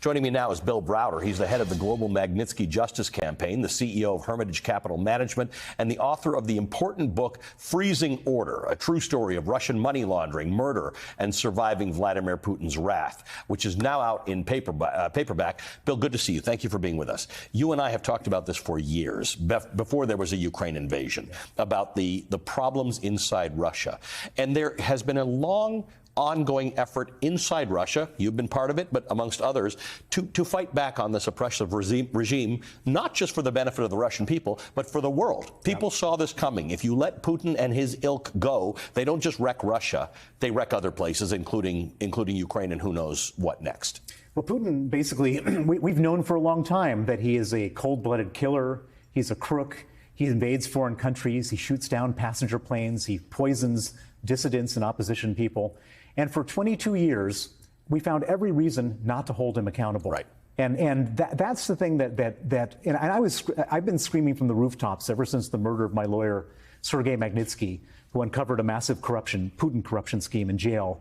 Joining me now is Bill Browder. He's the head of the Global Magnitsky Justice Campaign, the CEO of Hermitage Capital Management, and the author of the important book, Freezing Order, a true story of Russian money laundering, murder, and surviving Vladimir Putin's wrath, which is now out in paperback. Bill, good to see you. Thank you for being with us. You and I have talked about this for years, before there was a Ukraine invasion, about the problems inside Russia. And there has been a long ongoing effort inside Russia, you've been part of it, but amongst others, to fight back on this oppressive regime, not just for the benefit of the Russian people, but for the world. People saw this coming. If you let Putin and his ilk go, they don't just wreck Russia, they wreck other places, including Ukraine, and who knows what next. Well, Putin, basically, we've known for a long time that he is a cold-blooded killer. He's a crook. He invades foreign countries. He shoots down passenger planes. He poisons dissidents and opposition people. And for 22 years, we found every reason not to hold him accountable. Right. And that's the thing and I've been screaming from the rooftops ever since the murder of my lawyer, Sergei Magnitsky, who uncovered a massive Putin corruption scheme in jail,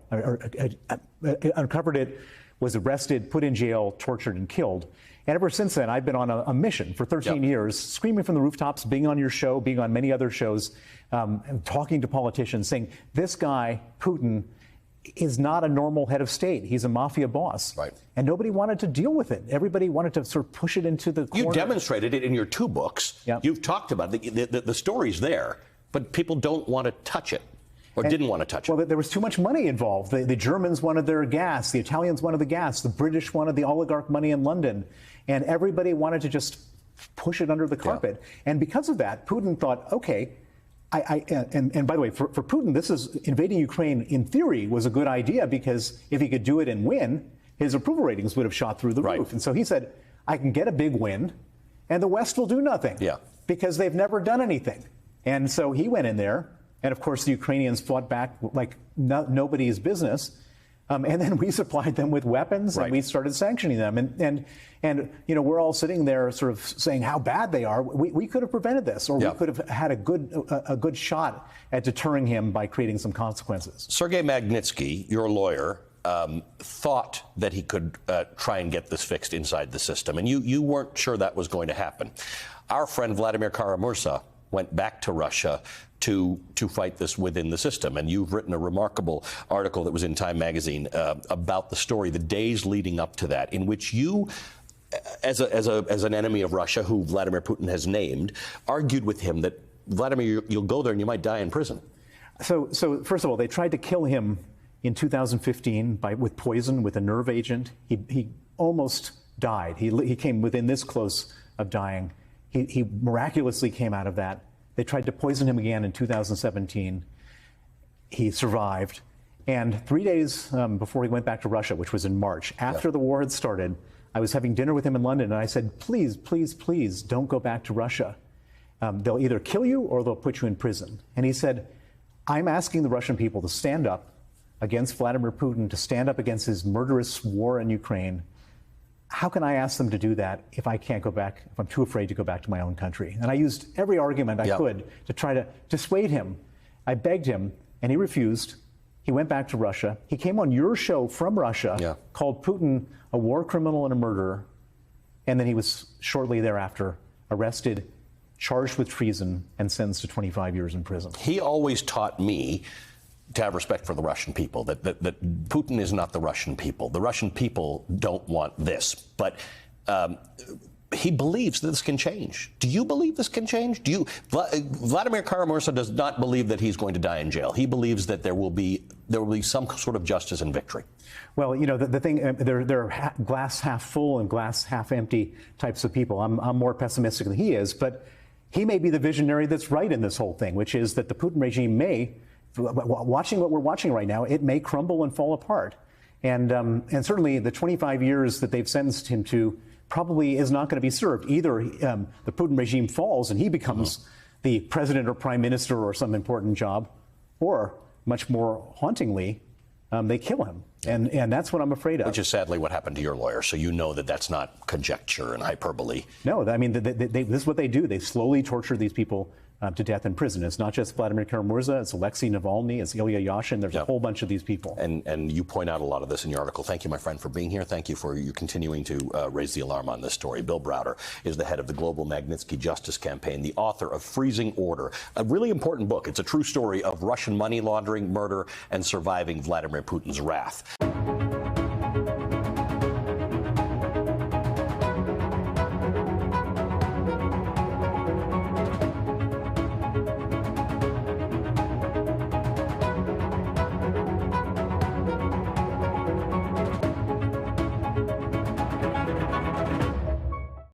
uncovered it, was arrested, put in jail, tortured, and killed. And ever since then, I've been on a mission for 13 years, screaming from the rooftops, being on your show, being on many other shows, and talking to politicians, saying, this guy, Putin, is not a normal head of state. He's a mafia boss. Right. And nobody wanted to deal with it. Everybody wanted to sort of push it into the corner. You demonstrated it in your two books. Yep. You've talked about it. The story's there, but people don't want to touch it. Or didn't want to touch it. Well, there was too much money involved. The Germans wanted their gas. The Italians wanted the gas. The British wanted the oligarch money in London. And everybody wanted to just push it under the carpet. Yeah. And because of that, Putin thought, okay, and by the way, for Putin, this is invading Ukraine in theory was a good idea, because if he could do it and win, his approval ratings would have shot through the roof. And so he said, I can get a big win and the West will do nothing because they've never done anything. And so he went in there. And of course, the Ukrainians fought back like nobody's business. And then we supplied them with weapons and we started sanctioning them. And you know, we're all sitting there sort of saying how bad they are. We could have prevented this, or we could have had a good shot at deterring him by creating some consequences. Sergei Magnitsky, your lawyer, thought that he could try and get this fixed inside the system. And you weren't sure that was going to happen. Our friend Vladimir Kara-Murza went back to Russia to fight this within the system. And you've written a remarkable article that was in Time magazine about the story, the days leading up to that, in which you, as an enemy of Russia, who Vladimir Putin has named, argued with him that, Vladimir, you'll go there and you might die in prison. So first of all, they tried to kill him in 2015 with poison, with a nerve agent. He almost died. He came within this close of dying. He miraculously came out of that. They tried to poison him again in 2017. He survived. And 3 days before he went back to Russia, which was in March, after the war had started, I was having dinner with him in London, and I said, please, please, please don't go back to Russia. They'll either kill you or they'll put you in prison. And he said, I'm asking the Russian people to stand up against Vladimir Putin, to stand up against his murderous war in Ukraine. How can I ask them to do that if I can't go back, if I'm too afraid to go back to my own country? And I used every argument I could to try to dissuade him. I begged him, and he refused. He went back to Russia. He came on your show from Russia, called Putin a war criminal and a murderer. And then he was shortly thereafter arrested, charged with treason, and sentenced to 25 years in prison. He always taught me to have respect for the Russian people, that Putin is not the Russian people. The Russian people don't want this. But he believes that this can change. Do you believe this can change? Vladimir Kara-Murza does not believe that he's going to die in jail. He believes that there will be some sort of justice and victory. Well, you know, the thing, there are glass half full and glass half empty types of people. I'm more pessimistic than he is, but he may be the visionary that's right in this whole thing, which is that the Putin regime may, watching what we're watching right now, it may crumble and fall apart. And certainly the 25 years that they've sentenced him to probably is not going to be served. Either the Putin regime falls and he becomes the president or prime minister or some important job, or much more hauntingly, they kill him. And that's what I'm afraid of. Which is sadly what happened to your lawyer. So you know that that's not conjecture and hyperbole. No, I mean, this is what they do. They slowly torture these people to death in prison. It's not just Vladimir Kara-Murza, it's Alexei Navalny, it's Ilya Yashin. There's a whole bunch of these people. And you point out a lot of this in your article. Thank you, my friend, for being here. Thank you for you continuing to raise the alarm on this story. Bill Browder is the head of the Global Magnitsky Justice Campaign, the author of Freezing Order, a really important book. It's a true story of Russian money laundering, murder, and surviving Vladimir Putin's wrath.